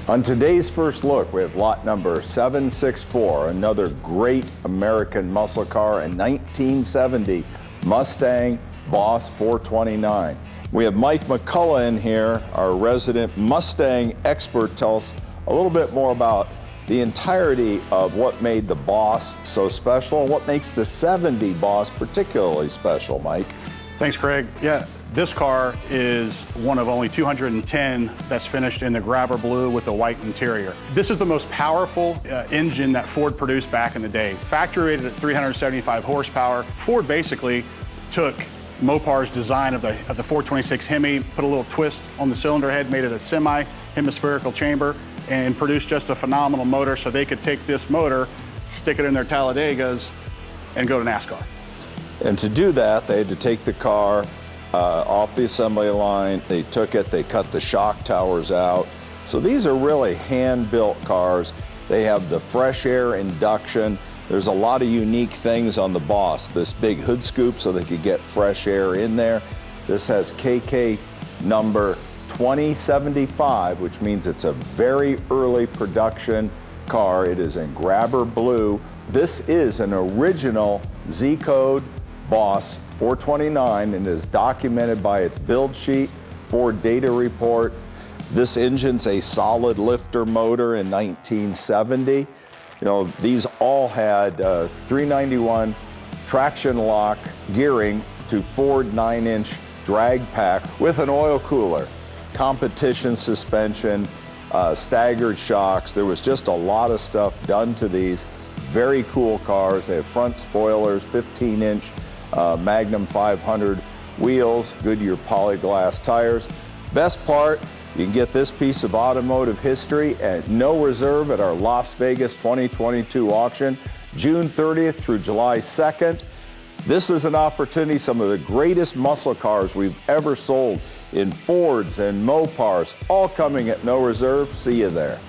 On today's first look, we have lot number 764, another great American muscle car, a 1970 Mustang Boss 429. We have Mike McCullough in here, our resident Mustang expert. Tell us a little bit more about the entirety of what made the Boss so special and what makes the 70 Boss particularly special, Mike. Thanks, Craig. Yeah, this car is one of only 210 that's finished in the grabber blue with the white interior. This is the most powerful engine that Ford produced back in the day. Factory rated at 375 horsepower. Ford basically took Mopar's design of the 426 Hemi, put a little twist on the cylinder head, made it a semi-hemispherical chamber, and produced just a phenomenal motor so they could take this motor, stick it in their Talladegas, and go to NASCAR. And to do that, they had to take the car off the assembly line. They took it, they cut the shock towers out. So these are really hand-built cars. They have the fresh air induction. There's a lot of unique things on the Boss. This big hood scoop so they could get fresh air in there. This has KK number 2075, which means it's a very early production car. It is in grabber blue. This is an original Z-code Boss 429 and is documented by its build sheet, Ford data report. This engine's a solid lifter motor in 1970. You know, these all had 391 traction lock gearing to Ford 9-inch drag pack with an oil cooler, competition suspension, staggered shocks. There was just a lot of stuff done to these. Very cool cars. They have front spoilers, 15-inch Magnum 500 wheels, Goodyear polyglass tires. Best part, you can get this piece of automotive history at no reserve at our Las Vegas 2022 auction, June 30th through July 2nd. This is an opportunity, some of the greatest muscle cars we've ever sold in Fords and Mopars, all coming at no reserve. See you there.